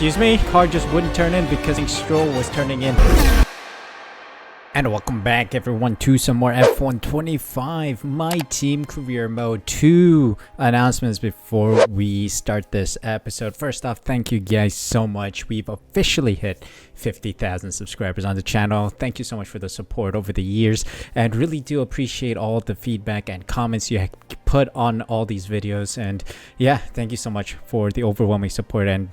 Excuse me? Car just wouldn't turn in because Stroll was turning in. And welcome back everyone to some more F125 My Team Career Mode. 2 announcements before we start this episode. First off, thank you guys so much. We've officially hit 50,000 subscribers on the channel. Thank you so much for the support over the years, and really do appreciate all the feedback and comments you put on all these videos. And yeah, thank you so much for the overwhelming support, and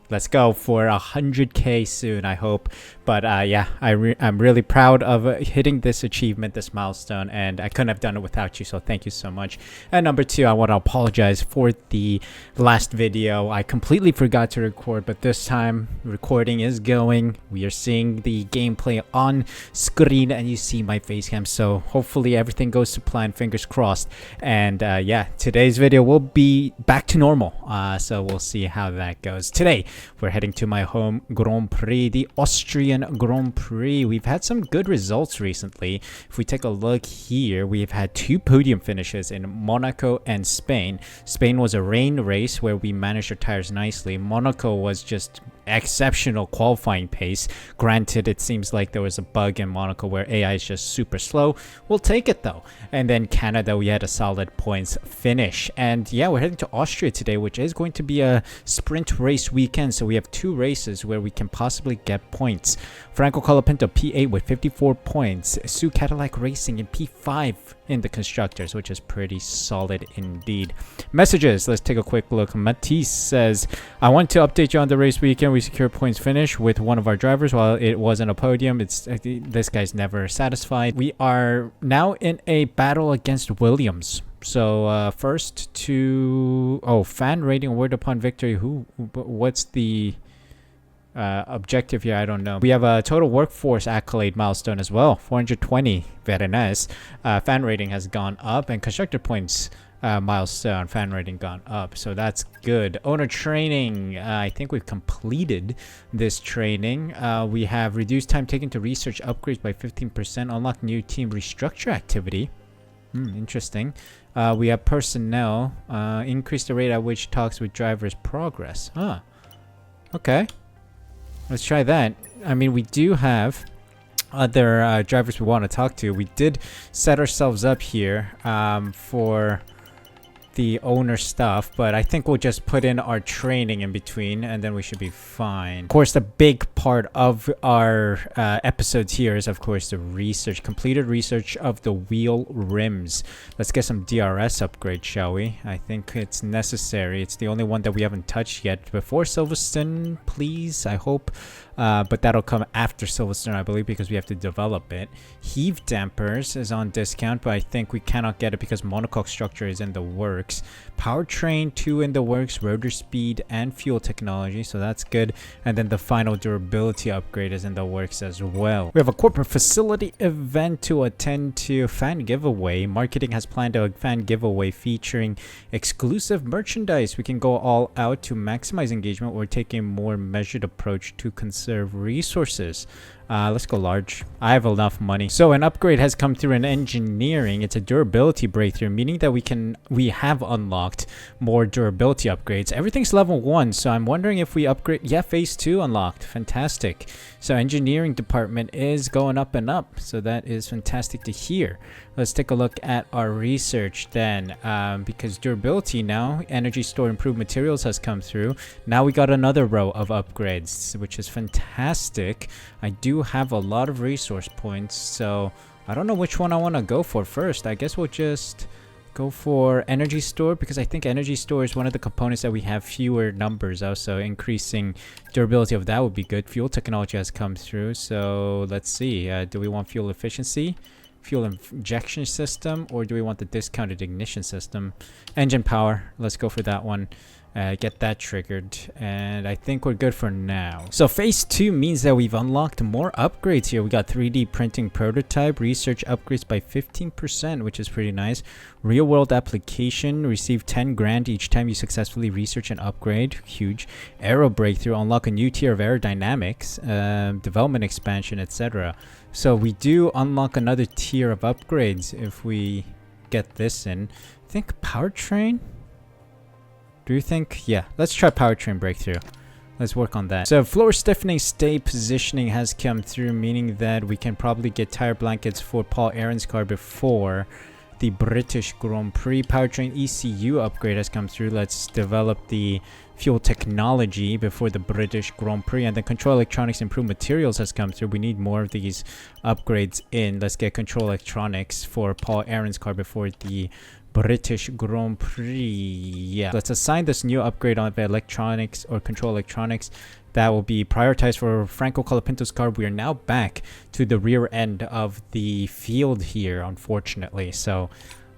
let's go for 100k soon, I hope. But yeah, I'm really proud of hitting this achievement, this milestone, and I couldn't have done it without you, so thank you so much. And number 2, I want to apologize for the last video. I completely forgot to record, but this time recording is going. We are seeing the gameplay on screen and you see my face cam, so hopefully everything goes to plan, fingers crossed. And yeah, today's video will be back to normal, so we'll see how that goes. Today we're heading to my home Grand Prix, the Austrian Grand Prix. We've had some good results recently. If we take a look here, we've had 2 podium finishes in Monaco and Spain. Spain was a rain race where we managed our tires nicely. Monaco was just exceptional qualifying pace. Granted, it seems like there was a bug in Monaco where AI is just super slow. We'll take it though. And then Canada, we had a solid points finish. And yeah, we're heading to Austria today, which is going to be a sprint race weekend. So we have 2 races where we can possibly get points. Franco Colapinto P8 with 54 points. Suh Cadillac Racing in P5 in the constructors, which is pretty solid indeed. Messages, let's take a quick look. Matisse says, I want to update you on the race weekend. We secured points finish with one of our drivers. While it wasn't a podium, this guy's never satisfied. We are now in a battle against Williams. So first to fan rating awarded upon victory. What's the objective here? I don't know. We have a total workforce accolade milestone as well, 420. Very nice. Fan rating has gone up, and constructor points milestone fan rating gone up, so that's good. Owner training, I think we've completed this training. We have reduced time taken to research upgrades by 15%, unlock new team restructure activity. Interesting. We have personnel, increase the rate at which talks with drivers progress. Okay, let's try that. I mean, we do have other drivers we want to talk to. We did set ourselves up here for the owner stuff, but I think we'll just put in our training in between and then we should be fine. Of course, the big part of our episodes here is of course the research, completed research of the wheel rims. Let's get some DRS upgrade, shall we? I think it's necessary. It's the only one that we haven't touched yet. Before Silverstone, please, I hope. But that'll come after Silverstone, I believe, because we have to develop it. Heave dampers is on discount, but I think we cannot get it because monocoque structure is in the works. Powertrain 2 in the works, rotor speed and fuel technology, so that's good. And then the final durability upgrade is in the works as well. We have a corporate facility event to attend to. Fan giveaway. Marketing has planned a fan giveaway featuring exclusive merchandise. We can go all out to maximize engagement or take a more measured approach to conserve resources. Let's go large. I have enough money. So an upgrade has come through in engineering. It's a durability breakthrough, meaning that we have unlocked more durability upgrades. Everything's level 1, so I'm wondering if we upgrade. Yeah, phase 2 unlocked. Fantastic. So engineering department is going up and up, so that is fantastic to hear. Let's take a look at our research then, because durability now, energy store improved materials has come through. Now we got another row of upgrades, which is fantastic. I do have a lot of resource points, so I don't know which one I want to go for first. I guess we'll just go for energy store, because I think energy store is one of the components that we have fewer numbers of, so increasing durability of that would be good. Fuel technology has come through, so let's see. Do we want fuel efficiency, fuel injection system, or do we want the discounted ignition system? Engine power, let's go for that one. Get that triggered, and I think we're good for now. So phase 2 means that we've unlocked more upgrades here. We got 3D printing prototype, research upgrades by 15%, which is pretty nice. Real world application, receive 10 grand each time you successfully research and upgrade. Huge. Aero breakthrough, unlock a new tier of aerodynamics, development expansion, etc. So we do unlock another tier of upgrades if we get this in. I think powertrain. Do you think? Yeah, let's try powertrain breakthrough. Let's work on that. So floor stiffening stay positioning has come through, meaning that we can probably get tire blankets for Paul Aaron's car before the British Grand Prix. Powertrain ECU upgrade has come through. Let's develop the fuel technology before the British Grand Prix. And then control electronics improved materials has come through. We need more of these upgrades in. Let's get control electronics for Paul Aaron's car before the British Grand Prix. Yeah, let's assign this new upgrade on the electronics or control electronics. That will be prioritized for Franco Colapinto's car. We are now back to the rear end of the field here, unfortunately. So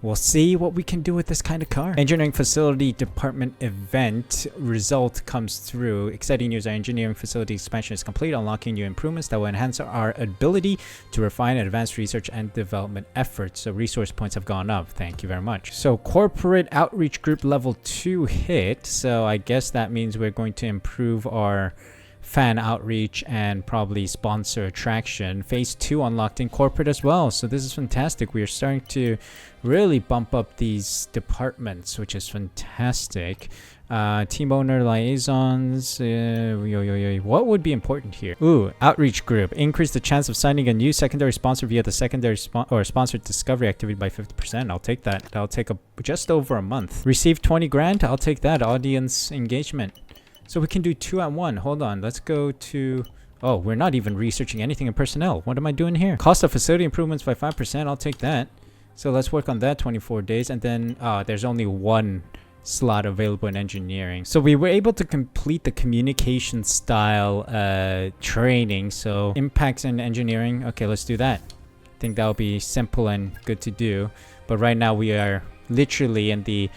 we'll see what we can do with this kind of car. Engineering facility department event result comes through. Exciting news, our engineering facility expansion is complete, unlocking new improvements that will enhance our ability to refine and advance research and development efforts. So resource points have gone up. Thank you very much. So corporate outreach group level 2 hit. So I guess that means we're going to improve our fan outreach and probably sponsor attraction. Phase 2 unlocked in corporate as well. So this is fantastic. We are starting to really bump up these departments, which is fantastic. Team owner liaisons. What would be important here? Ooh, outreach group. Increase the chance of signing a new secondary sponsor via the secondary or sponsored discovery activity by 50%. I'll take that. That'll take just over a month. Receive 20 grand. I'll take that. Audience engagement. So we can do 2 at 1. Hold on. Let's go to... Oh, we're not even researching anything in personnel. What am I doing here? Cost of facility improvements by 5%. I'll take that. So let's work on that 24 days. And then there's only 1 slot available in engineering. So we were able to complete the communication style training. So impacts in engineering. Okay, let's do that. I think that'll be simple and good to do. But right now we are literally in the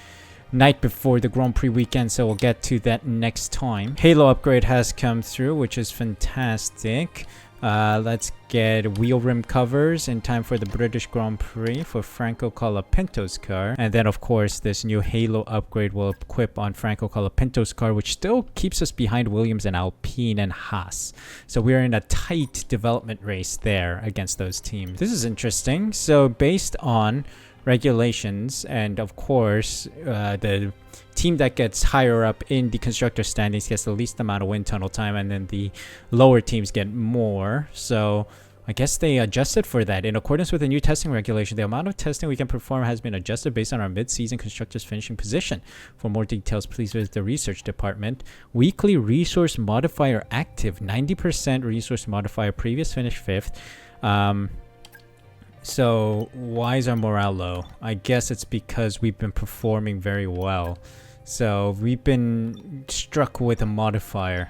night before the Grand Prix weekend, so we'll get to that next time. Halo upgrade has come through, which is fantastic. Let's get wheel rim covers in time for the British Grand Prix for Franco Colapinto's car. And then of course this new Halo upgrade will equip on Franco Colapinto's car, which still keeps us behind Williams and Alpine and Haas. So we're in a tight development race there against those teams. This is interesting. So based on regulations and of course the team that gets higher up in the constructor standings gets the least amount of wind tunnel time, and then the lower teams get more. So I guess they adjusted for that. In accordance with the new testing regulation, the amount of testing we can perform has been adjusted based on our mid-season constructors finishing position. For more details, please visit the research department. Weekly resource modifier active, 90% resource modifier, previous finish 5th. So why is our morale low? I guess it's because we've been performing very well. So we've been struck with a modifier.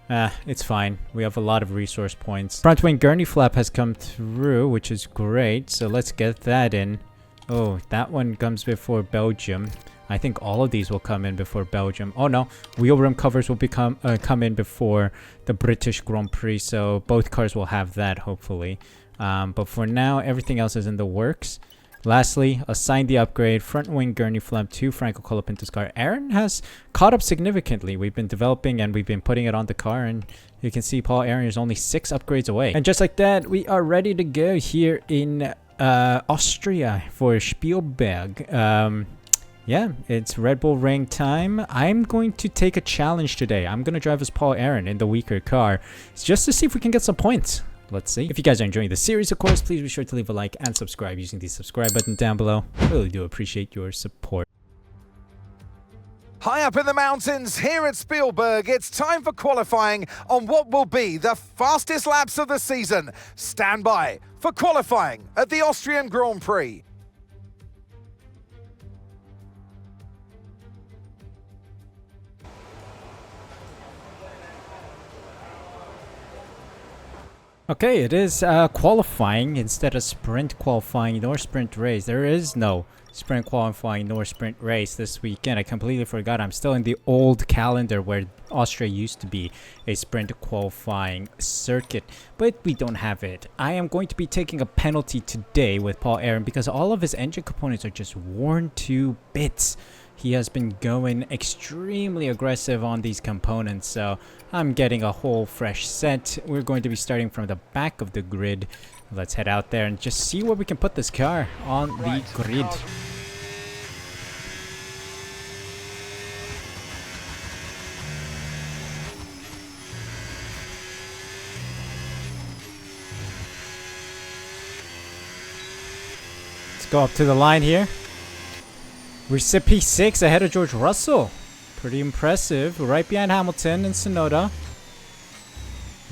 It's fine. We have a lot of resource points. Front wing gurney flap has come through, which is great. So let's get that in. Oh, that one comes before Belgium. I think all of these will come in before Belgium. Oh no, wheel rim covers will come in before the British Grand Prix. So both cars will have that, hopefully. But for now, everything else is in the works. Lastly, assign the upgrade front wing gurney flap to Franco Colapinto's car. Aaron has caught up significantly. We've been developing and we've been putting it on the car, and you can see Paul Aaron is only 6 upgrades away. And just like that, we are ready to go here in Austria for Spielberg. Yeah, it's Red Bull Ring time. I'm going to take a challenge today. I'm going to drive as Paul Aaron in the weaker car just to see if we can get some points. Let's see. If you guys are enjoying the series, of course, please be sure to leave a like and subscribe using the subscribe button down below. I really do appreciate your support. High up in the mountains here at Spielberg, it's time for qualifying on what will be the fastest laps of the season. Stand by for qualifying at the Austrian Grand Prix. Okay, it is qualifying instead of sprint qualifying nor sprint race. There is no sprint qualifying nor sprint race this weekend. I completely forgot. I'm still in the old calendar where Austria used to be a sprint qualifying circuit, but we don't have it. I am going to be taking a penalty today with Paul Aaron because all of his engine components are just worn to bits. He has been going extremely aggressive on these components, so I'm getting a whole fresh set. We're going to be starting from the back of the grid. Let's head out there and just see where we can put this car on the grid. Let's go up to the line here. We're sit P6 ahead of George Russell. Pretty impressive. Right behind Hamilton and Tsunoda.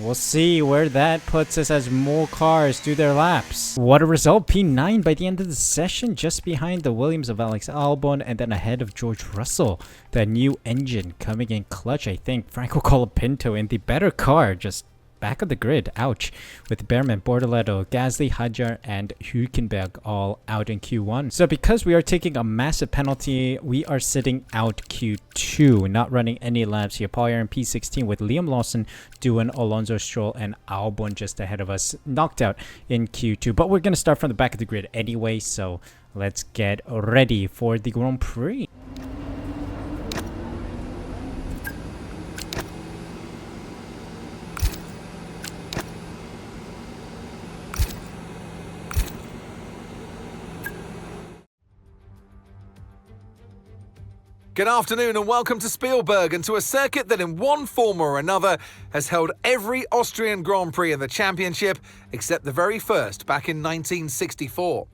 We'll see where that puts us as more cars do their laps. What a result. P9 by the end of the session. Just behind the Williams of Alex Albon and then ahead of George Russell. That new engine coming in clutch, I think. Franco Colapinto in the better car. Just back of the grid. Ouch. With Behrman, Bortoleto, Gasly, Hadjar, and Hülkenberg all out in Q1. So because we are taking a massive penalty, we are sitting out Q2. Not running any laps here. Paul in P16 with Liam Lawson, Doohan, Alonso, Stroll, and Albon just ahead of us. Knocked out in Q2. But we're going to start from the back of the grid anyway. So let's get ready for the Grand Prix. Good afternoon and welcome to Spielberg and to a circuit that in one form or another has held every Austrian Grand Prix in the championship except the very first back in 1964.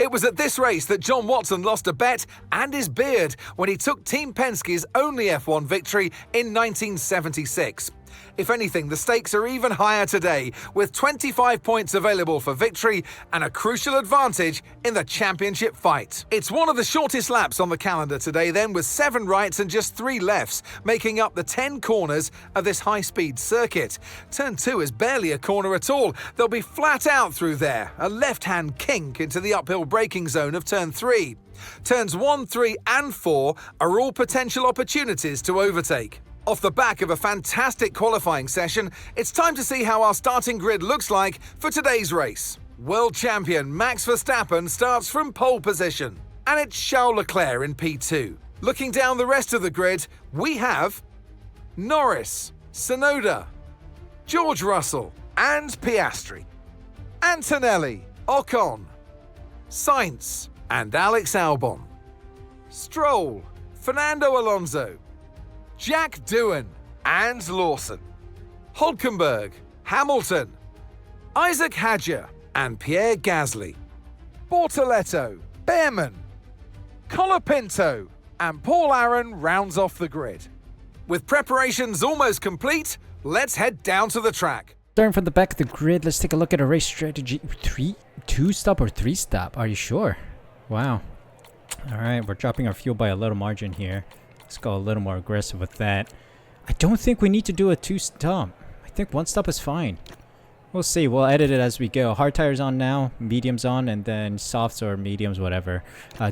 It was at this race that John Watson lost a bet and his beard when he took Team Penske's only F1 victory in 1976. If anything, the stakes are even higher today, with 25 points available for victory and a crucial advantage in the championship fight. It's one of the shortest laps on the calendar today then, with 7 rights and just 3 lefts, making up the 10 corners of this high-speed circuit. Turn 2 is barely a corner at all. They'll be flat out through there, a left-hand kink into the uphill braking zone of Turn 3. Turns 1, 3 and 4 are all potential opportunities to overtake. Off the back of a fantastic qualifying session, it's time to see how our starting grid looks like for today's race. World champion Max Verstappen starts from pole position, and it's Charles Leclerc in P2. Looking down the rest of the grid, we have Norris, Tsunoda, George Russell, and Piastri, Antonelli, Ocon, Sainz, and Alex Albon, Stroll, Fernando Alonso, Jack Doohan and Lawson, Hülkenberg, Hamilton, Isaac Hadjar and Pierre Gasly, Bortoleto, Behrman, Colapinto and Paul Aaron rounds off the grid. With preparations almost complete, let's head down to the track. Starting from the back of the grid, let's take a look at a race strategy. 2-stop or 3-stop? Are you sure? Wow. Alright, we're dropping our fuel by a little margin here. Let's go a little more aggressive with that. I don't think we need to do a 2-stop. I think 1-stop is fine. We'll see. We'll edit it as we go. Hard tires on now, mediums on, and then softs or mediums, whatever.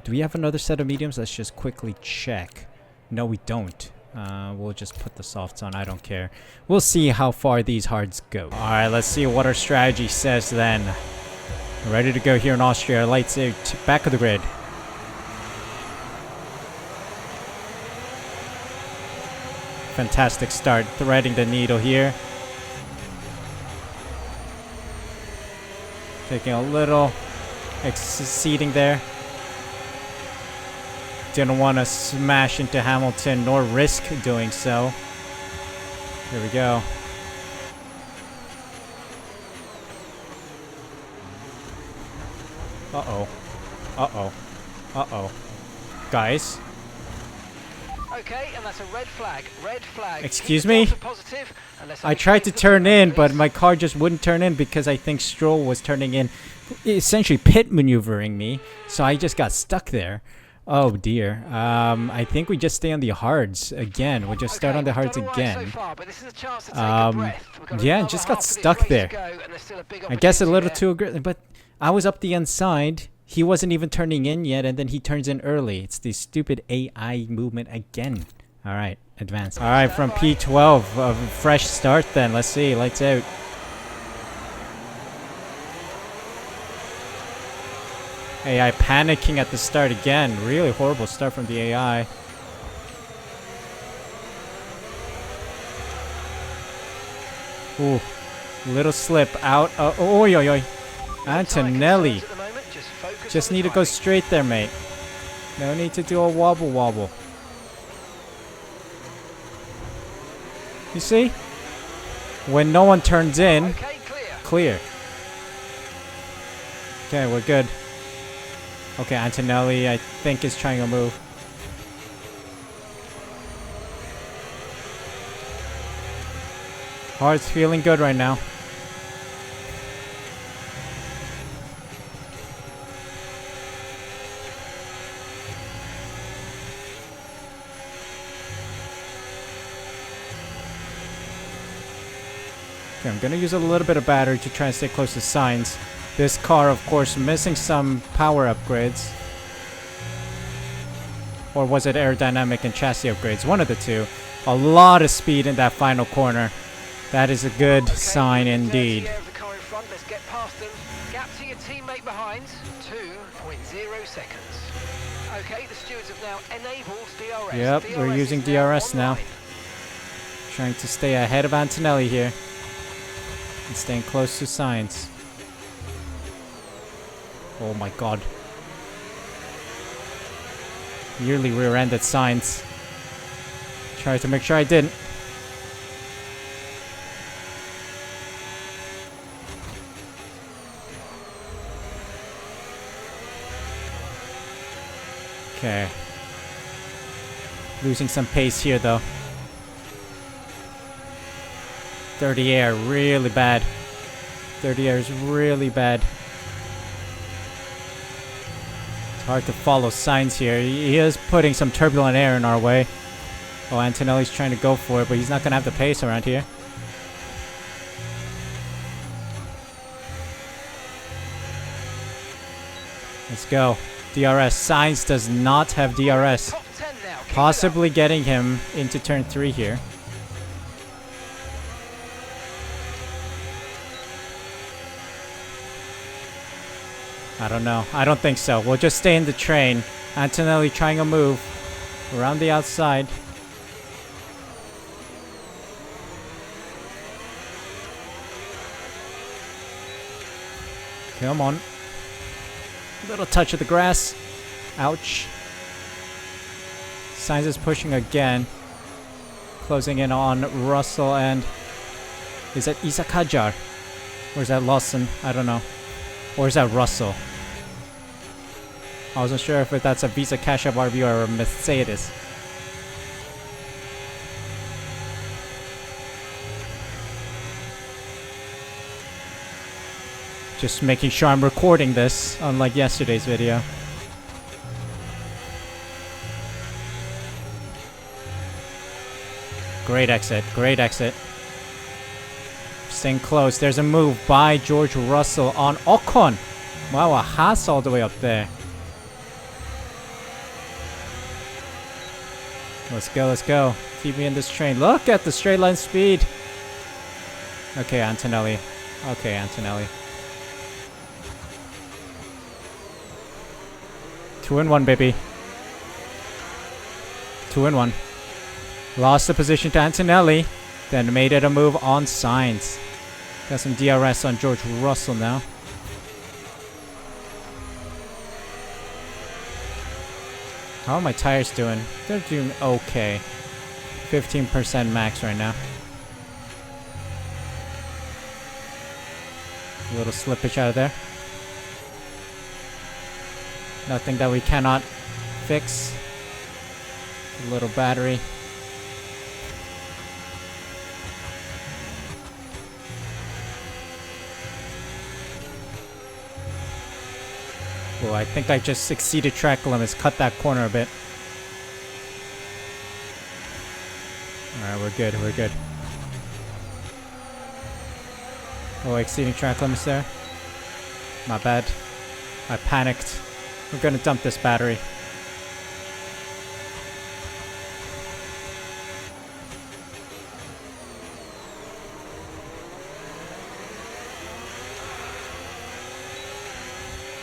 Do we have another set of mediums? Let's just quickly check. No, we don't. We'll just put the softs on. I don't care. We'll see how far these hards go. Alright, let's see what our strategy says then. Ready to go here in Austria. Lights out. Back of the grid. Fantastic start, threading the needle here. Taking a little exceeding there. Didn't want to smash into Hamilton nor risk doing so. Here we go. Uh-oh. Uh-oh. Uh-oh. Guys. Okay, and that's a red flag. Red flag. Excuse me? I tried to turn in, but my car just wouldn't turn in because I think Stroll was turning in, essentially pit maneuvering me. So I just got stuck there. Oh dear. I think we just stay on the hards again. We'll just start on the hards again. Yeah, just got stuck there. I guess a little too aggressive, but I was up the inside. He wasn't even turning in yet, and then he turns in early. It's the stupid AI movement again. All right, advance. All right, from P12, a fresh start then. Let's see, lights out. AI panicking at the start again. Really horrible start from the AI. Ooh, little slip out. Oi, oi, oi. Antonelli. Just need to go straight there, mate. No need to do a wobble wobble. You see? When no one turns in, Okay, clear. Okay, we're good. Okay, Antonelli, I think, is trying to move. Heart's feeling good right now. Okay, I'm gonna use a little bit of battery to try and stay close to Sainz. This car, of course, missing some power upgrades. Or was it aerodynamic and chassis upgrades? One of the two. A lot of speed in that final corner. That is a good sign indeed. The car in front. Let's get past them. Gap to your teammate behind, 2.0 seconds. Okay, the stewards have now enabled DRS. Yep, DRS we're using is DRS now. online. Trying to stay ahead of Antonelli here. And staying close to Sainz. Oh my god. Nearly rear-ended Sainz. Tried to make sure I didn't. Okay. Losing some pace here though. Dirty air, really bad. Dirty air is really bad. It's hard to follow Sainz here. He is putting some turbulent air in our way. Oh, Antonelli's trying to go for it, but he's not going to have the pace around here. Let's go. DRS. Sainz does not have DRS. Top 10 now. Keep it Possibly getting him into turn 3 here. I don't know. I don't think so. We'll just stay in the train. Antonelli trying to move around the outside. Come on. Little touch of the grass. Ouch. Sainz is pushing again. Closing in on Russell and... Is that Isa Kajar? Or is that Lawson? I don't know. Or is that Russell? I wasn't sure if that's a Visa Cash App RV or a Mercedes. Just making sure I'm recording this, unlike yesterday's video. Great exit, great exit. Staying close. There's a move by George Russell on Ocon. Wow, a Haas all the way up there. Let's go, let's go. Keep me in this train. Look at the straight line speed. Okay, Antonelli. Okay, Antonelli. 2 and 1, baby. 2 and 1. Lost the position to Antonelli. Then made it a move on Sainz. Got some DRS on George Russell now. How are my tires doing? They're doing okay. 15% max right now. A little slippage out of there. Nothing that we cannot fix. A little battery. Oh, I think I just exceeded track limits. Cut that corner a bit. Alright, we're good, we're good. Oh, exceeding track limits there. My bad. I panicked. We're gonna dump this battery.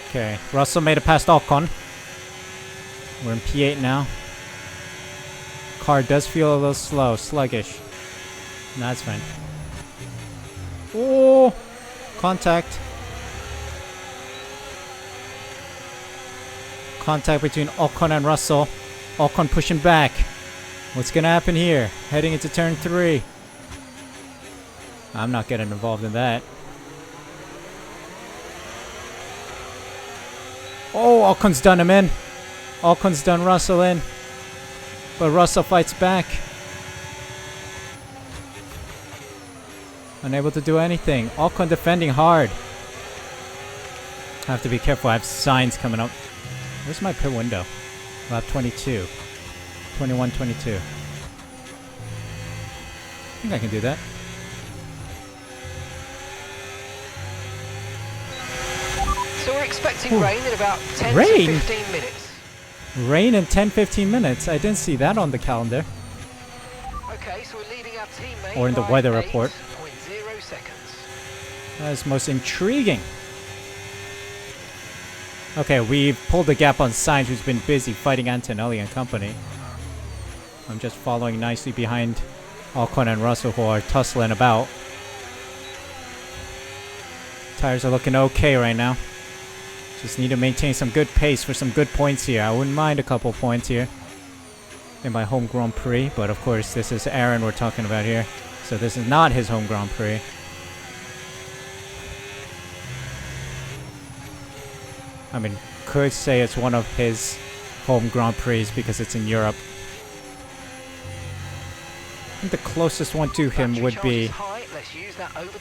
Okay, Russell made it past Ocon. We're in P8 now. Car does feel a little slow, sluggish. No, that's fine. Oh, contact. Contact between Ocon and Russell. Ocon pushing back. What's gonna happen here? Heading into turn 3. I'm not getting involved in that. Oh, Ocon's done him in. Ocon's done Russell in. But Russell fights back. Unable to do anything. Ocon defending hard. I have to be careful. I have signs coming up. Where's my pit window? Lap 22. 21, 22. I think I can do that. So we're expecting rain in about 10 Rain? to 15 minutes. Rain in 10-15 minutes. I didn't see that on the calendar. Okay, so we're leading our teammate Or in the by weather report. 8.0 seconds. That is most intriguing. Okay, we've pulled the gap on Sainz, who's been busy fighting Antonelli and company. I'm just following nicely behind Ocon and Russell, who are tussling about. Tires are looking okay right now. Just need to maintain some good pace for some good points here. I wouldn't mind a couple points here in my home Grand Prix, but of course this is Aaron we're talking about here. So this is not his home Grand Prix. I mean, could say it's one of his home Grand Prix because it's in Europe. I think the closest one to him would be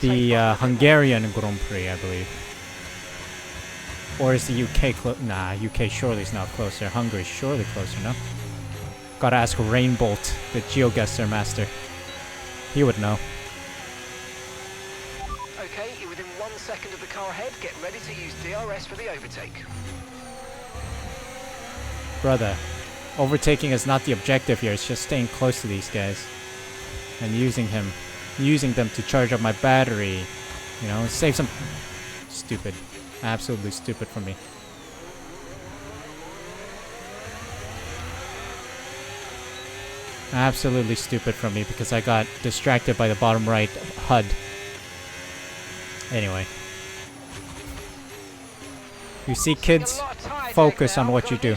the Hungarian Grand Prix, I believe. Or is the UK close? Nah, UK surely is not closer. Hungary is surely closer, no? Gotta ask Rainbolt, the GeoGuessr master. He would know. Okay, you're within 1 second of the car ahead. Get ready to use DRS for the overtake. Brother, overtaking is not the objective here. It's just staying close to these guys. And using them to charge up my battery. You know, save some... Stupid. Absolutely stupid for me. Absolutely stupid for me because I got distracted by the bottom right HUD. Anyway. You see, kids, focus on what you do.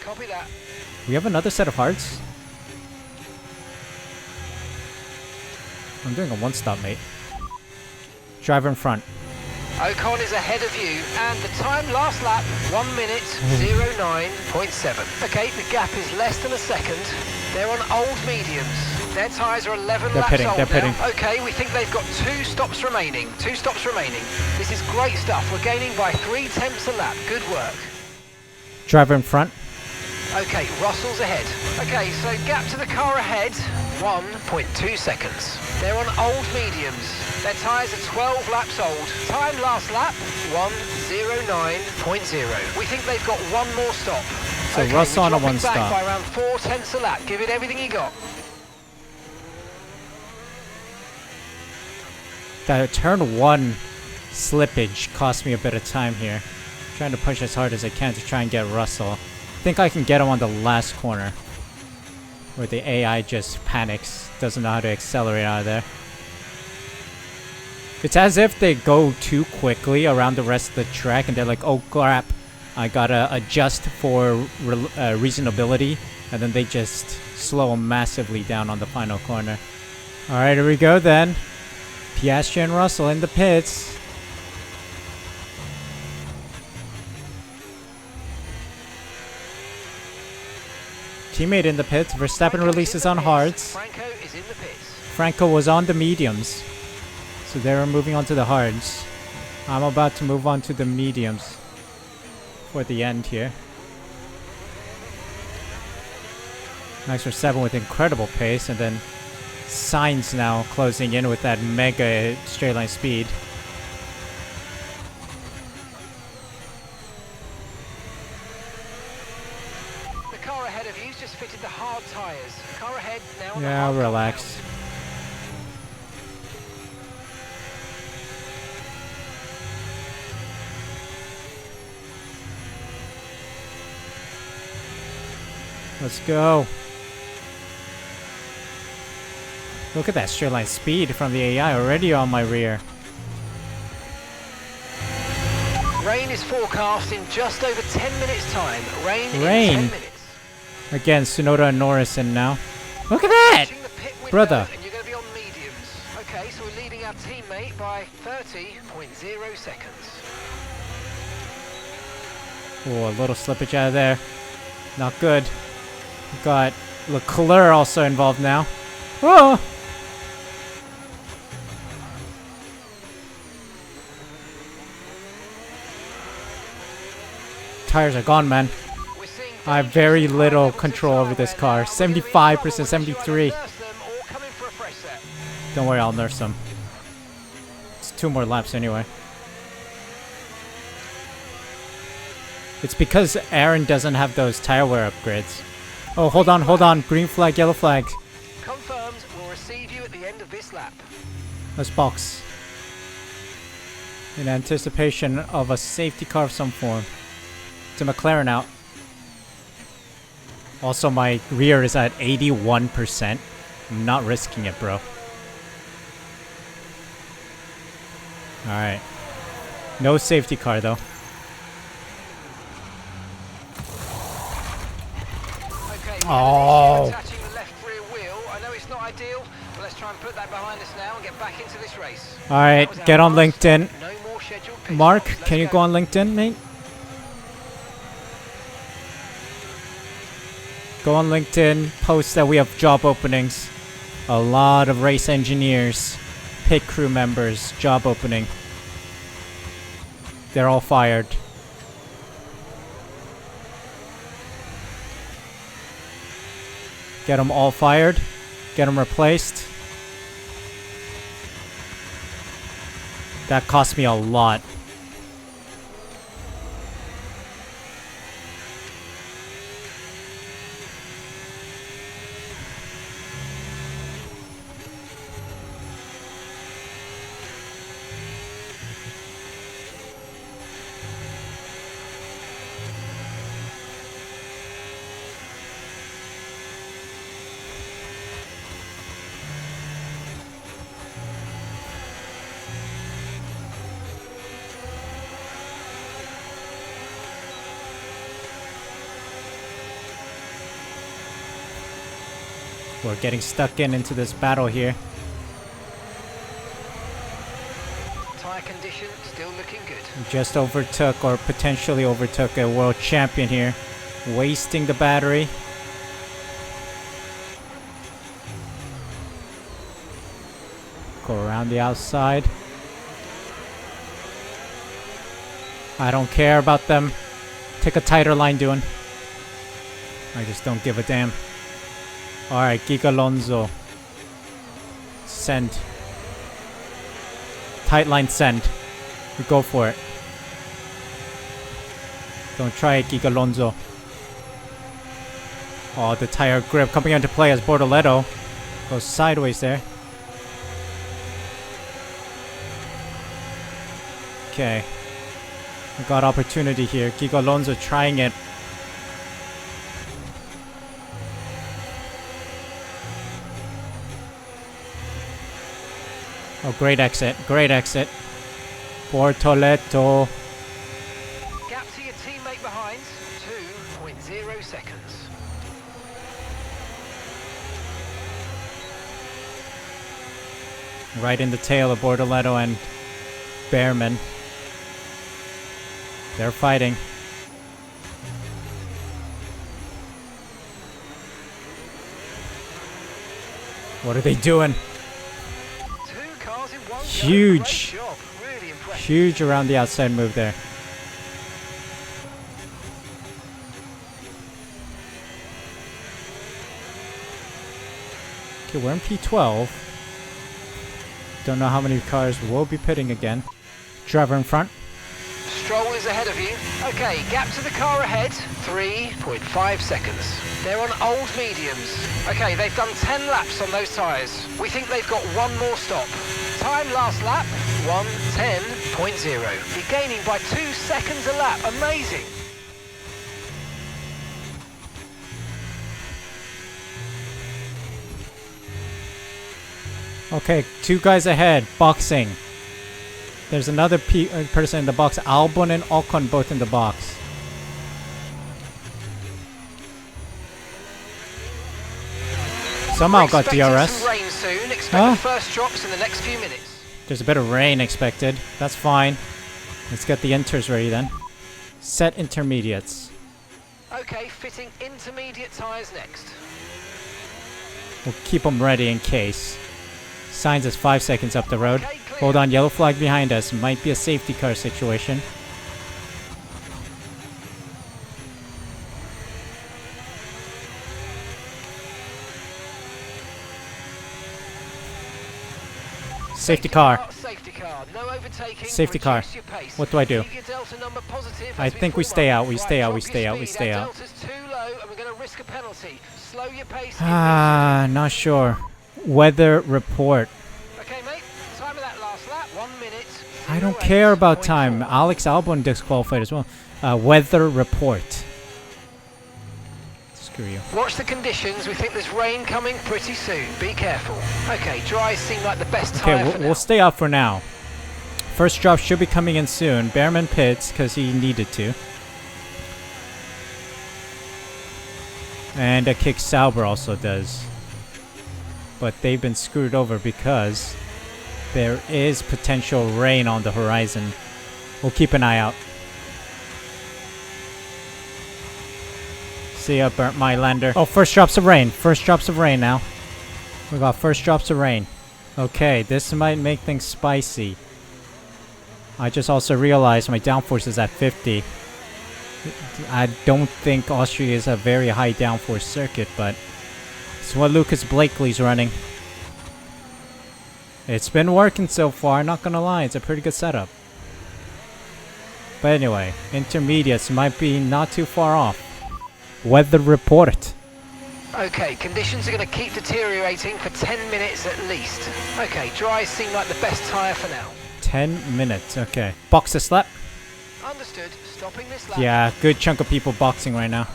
Copy that. We have another set of hearts. I'm doing a one-stop, mate. Driver in front. Ocon is ahead of you, and the time last lap, 1 minute 09.7. Okay, the gap is less than a second. They're on old mediums. Their tyres are 11 laps old now. Okay, we think they've got 2 stops remaining. 2 stops remaining. This is great stuff. We're gaining by 3/10 a lap. Good work. Driver in front. Okay, Russell's ahead. Okay, so gap to the car ahead, 1.2 seconds. They're on old mediums. Their tyres are 12 laps old. Time last lap, 1:09.0. We think they've got one more stop. So okay, Russell on a one stop. By around 4/10 a lap. Give it everything you got. That turn 1 slippage cost me a bit of time here. Trying to push as hard as I can to try and get Russell. Think I can get him on the last corner where the AI just panics, doesn't know how to accelerate out of there. It's as if they go too quickly around the rest of the track and they're like, oh crap, I gotta adjust for reasonability, and then they just slow massively down on the final corner. Alright, here we go then. Piastri and Russell in the pits. Teammate in the pits. Verstappen releases on hards. Franco is in the pits. Franco was on the mediums. So they're moving on to the hards. I'm about to move on to the mediums for the end here. Max Verstappen with incredible pace, and then Sainz now closing in with that mega straight line speed. The car ahead of you's just fitted the hard tyres. Car ahead now. Yeah, relax. Let's go. Look at that straight line speed from the AI already on my rear. Rain is forecast in just over 10 minutes time. Rain in 10 minutes. Again, Tsunoda and Norris in now. Look at that! Brother. And you're going to be on mediums. Okay, so we're leading our teammate by 30.0 seconds. Oh, a little slippage out of there. Not good. We've got Leclerc also involved now. Oh! Tires are gone, man. I have very little control over this car. 75%, 73. Don't worry, I'll nurse them. It's 2 more laps anyway. It's because Aaron doesn't have those tire wear upgrades. Oh, hold on. Green flag, yellow flag. Confirmed, we'll receive you at the end of this lap. Let's box. In anticipation of a safety car of some form. It's a McLaren out. Also, my rear is at 81%. I'm not risking it, bro. Alright. No safety car, though. Okay, oh! Attaching the left rear wheel. I know it's not ideal, but let's try and put that behind us now and get back into this race. Alright, get on LinkedIn. No more scheduled pit Mark, stops. can you go on LinkedIn, mate? Go on LinkedIn, post that we have job openings. A lot of race engineers, pit crew members, job opening. They're all fired. Get them all fired. Get them replaced. That cost me a lot. We're getting stuck into this battle here. Tyre condition still looking good. We just overtook or potentially overtook a world champion here. Wasting the battery. Go around the outside. I don't care about them. Take a tighter line, doing. I just don't give a damn. Alright, Giga Alonso. Send. Tight line send. We go for it. Don't try it, Giga Alonso. Oh, the tire grip coming into play as Bortoletto goes sideways there. Okay. We got opportunity here. Giga Alonso trying it. Oh, great exit. Great exit. Bortoletto. Gap to your teammate behind, 2.0 seconds. Right in the tail of Bortoletto and Behrman. They're fighting. What are they doing? Huge. Really impressive. Huge around the outside move there. Okay, we're in P12. Don't know how many cars will be pitting again. Driver in front. Stroll is ahead of you. Okay, gap to the car ahead, 3.5 seconds. They're on old mediums. Okay, they've done 10 laps on those tyres. We think they've got one more stop. Time last lap, 1:10.0. You're gaining by 2 seconds a lap. Amazing. Okay, 2 guys ahead, boxing. There's another person in the box. Albon and Ocon both in the box. somehow got Expecting DRS. some rain soon. Expect Huh? the first drops in the next few minutes. There's a bit of rain expected. That's fine. Let's get the inters ready then. Set intermediates. Okay, fitting intermediate tyres next. We'll keep them ready in case. Signs is 5 seconds up the road. Okay, clear. Hold on, yellow flag behind us. Might be a safety car situation. Safety car. Safety car. No overtaking. Safety car. Reduce your pace. What do I do? Keep your delta number positive I as think we form stay up. out, we stay out, we drop stay your out, we speed. stay Our out. delta's too low and we're going to risk a penalty. Slow your pace. Not sure. Weather report. Okay, mate. Time of that last lap, 1 minute. I don't care about time. 08.4. Alex Albon disqualified as well. Weather report. Screw you. Watch the conditions. We think there's rain coming pretty soon. Be careful. Okay, dry seem like the best Okay, tyre for now. we'll stay out for now. First drop should be coming in soon. Behrman pits because he needed to. And a kick Sauber also does. But they've been screwed over because there is potential rain on the horizon. We'll keep an eye out. See ya, burnt my lander. Oh, first drops of rain. First drops of rain now. We got first drops of rain. Okay, this might make things spicy. I just also realized my downforce is at 50. I don't think Austria is a very high downforce circuit, but it's what Lucas Blakely's running. It's been working so far, not gonna lie, it's a pretty good setup. But anyway, intermediates might be not too far off. Weather report. Okay, conditions are going to keep deteriorating for 10 minutes at least. Okay, dry seem like the best tyre for now. 10 minutes, okay. Box this lap. Understood. Stopping this lap. Yeah, good chunk of people boxing right now.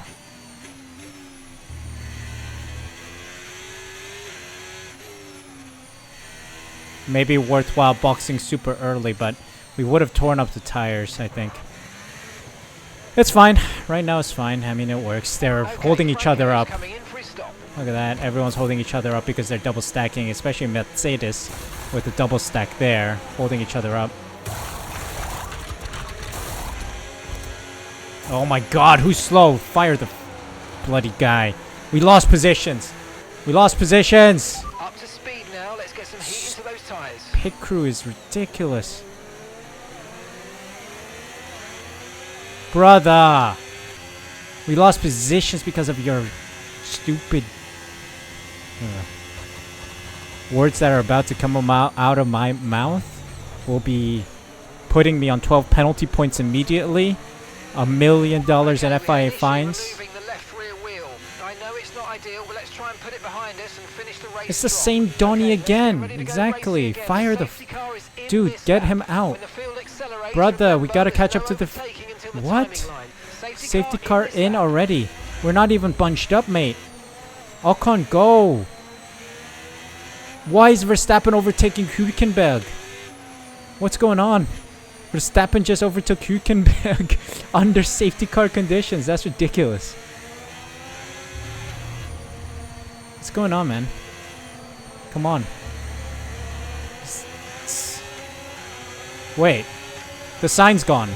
Maybe worthwhile boxing super early, but we would have torn up the tires, I think. It's fine. Right now it's fine. I mean, it works. They're Okay, holding each other Franco's up. coming in for his stop. Look at that. Everyone's holding each other up because they're double stacking, especially Mercedes with the double stack there, holding each other up. Oh my god, who's slow? Fire the bloody guy. We lost positions. We lost positions. Up to speed now. Let's get some heat into those tyres. Pit crew is ridiculous. Brother. We lost positions because of your stupid words that are about to come out of my mouth will be putting me on 12 penalty points immediately. $1 million in FIA fines. Removing the left rear wheel. I know it's not ideal, but let's try and put it behind us and finish the race. It's the strong. same Donny Okay, let's get again. ready to go Exactly. racing again. Fire the Safety car is in dude, this get lap. him out. When the field accelerates, Brother, we remember, gotta there's catch no up to the overtaking until the what? timing line. Safety car this in lap. already. We're not even bunched up, mate. Ocon, go. Why is Verstappen overtaking Hülkenberg? What's going on? Verstappen just overtook Hülkenberg under safety car conditions. That's ridiculous. What's going on, man? Come on. Wait. The sign's gone.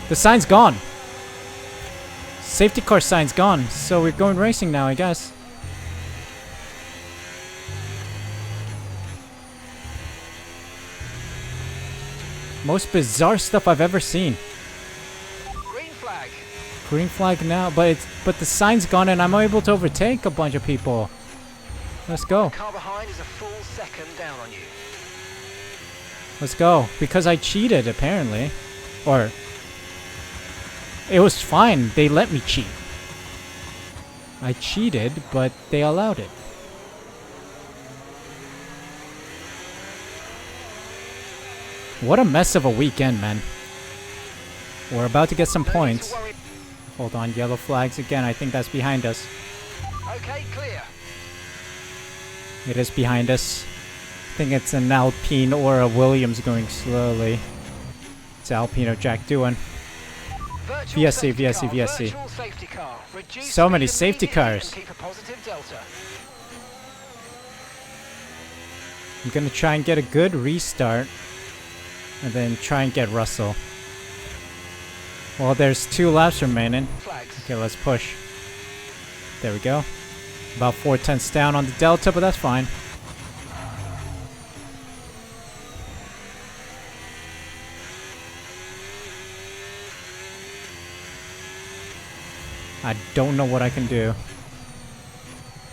The sign's gone. Safety car sign's gone. So we're going racing now, I guess. Most bizarre stuff I've ever seen. Green flag. Green flag now, but the sign's gone and I'm able to overtake a bunch of people. Let's go. Car behind is a full second down on you. Let's go. Because I cheated, apparently. Or it was fine. They let me cheat. I cheated, but they allowed it. What a mess of a weekend, man. We're about to get some No need to points. worry. Hold on, yellow flags again. I think that's behind us. Okay, clear. It is behind us. I think it's an Alpine or a Williams going slowly. It's Alpine or Jack doing. Virtual VSC, safety VSC, car, VSC. virtual safety car. Reduce So many speed safety immediately cars. and keep a positive delta. I'm gonna try and get a good restart and then try and get Russell. Well, there's 2 laps remaining. Okay, let's push. There we go. About 4/10 down on the Delta, but that's fine. I don't know what I can do.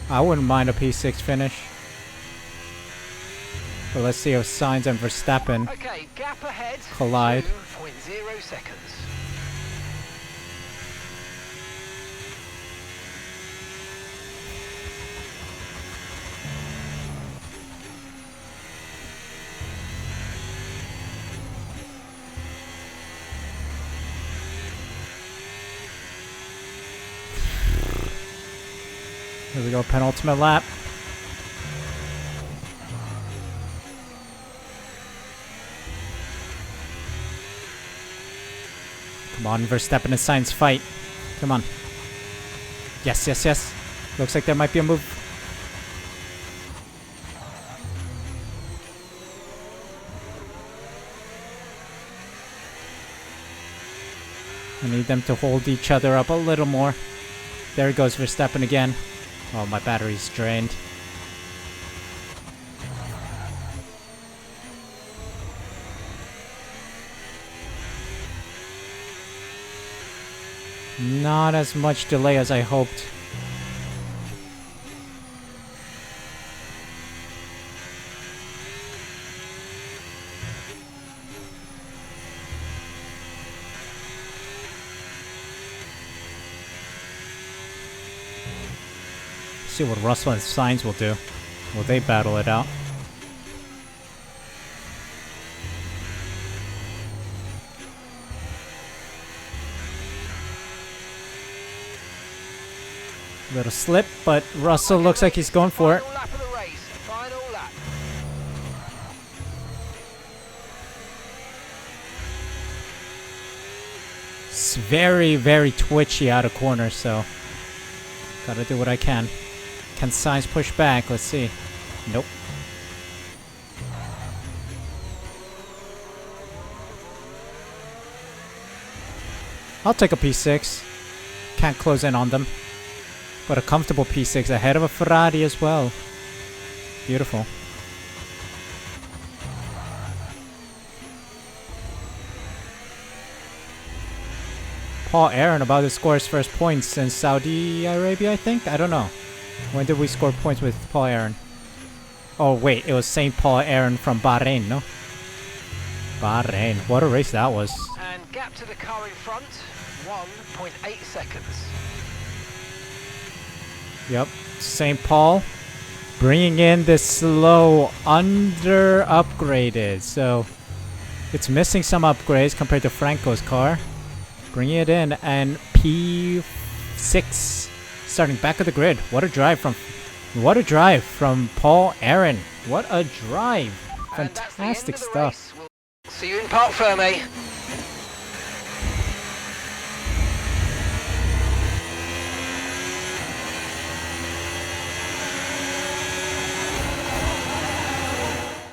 I wouldn't mind a P6 finish. But let's see if Sainz and Verstappen gap ahead, collide. 2.0 seconds. Here we go, penultimate lap. Come on, Verstappen and Sainz fight. Come on. Yes, yes, yes. Looks like there might be a move. I need them to hold each other up a little more. There goes Verstappen again. Oh, my battery's drained. Not as much delay as I hoped. See what Russell and Sainz will do. Will they battle it out? Little slip, but Russell looks like he's going for it. Final lap of the race. Final lap. It's very, very twitchy out of corner, so gotta do what I can. Can Sainz push back? Let's see. Nope. I'll take a P6. Can't close in on them. But a comfortable P6 ahead of a Ferrari as well. Beautiful. Paul Aaron about to score his first points in Saudi Arabia, I think? I don't know. When did we score points with Paul Aaron? Oh wait, it was St. Paul Aaron from Bahrain, no? Bahrain. What a race that was. And gap to the car in front, 1.8 seconds. Yep, St. Paul bringing in this slow under upgraded. So it's missing some upgrades compared to Franco's car. Bringing it in, and P6 starting back of the grid. What a drive from Paul Aaron. What a drive. Fantastic stuff. We'll see you in Parc Ferme.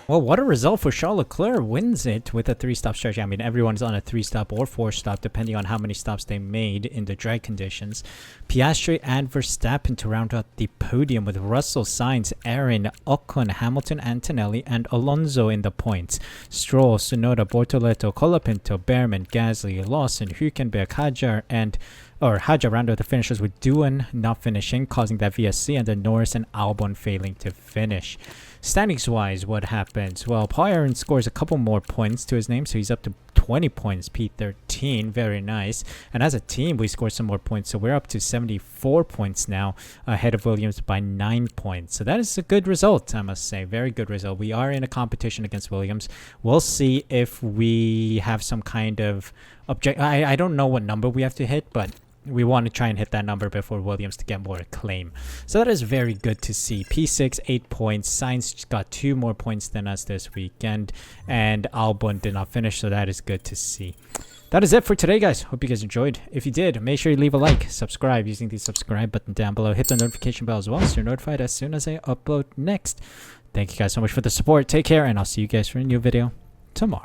Well, what a result for Charles Leclerc. Wins it with a 3-stop strategy. I mean, everyone's on a 3-stop or 4-stop, depending on how many stops they made in the drag conditions. Piastri and Verstappen to round out the podium with Russell, Sainz, Aaron, Ocon, Hamilton, Antonelli, and Alonso in the points. Stroll, Tsunoda, Bortoleto, Colapinto, Behrman, Gasly, Lawson, Hülkenberg, Hadjar round out the finishers with Doohan not finishing, causing that VSC, and then Norris and Albon failing to finish. Standings wise, what happens? Well, Paul Aaron scores a couple more points to his name, so he's up to 20 points, P13, very nice. And as a team, we scored some more points, so we're up to 74 points now, ahead of Williams by 9 points. So that is a good result, I must say, very good result. We are in a competition against Williams. We'll see if we have some kind of object. I don't know what number we have to hit, but we want to try and hit that number before Williams to get more acclaim. So that is very good to see. P6, 8 points. Sainz got 2 more points than us this weekend. And Albon did not finish, so that is good to see. That is it for today, guys. Hope you guys enjoyed. If you did, make sure you leave a like, subscribe using the subscribe button down below. Hit the notification bell as well so you're notified as soon as I upload next. Thank you guys so much for the support. Take care, and I'll see you guys for a new video tomorrow.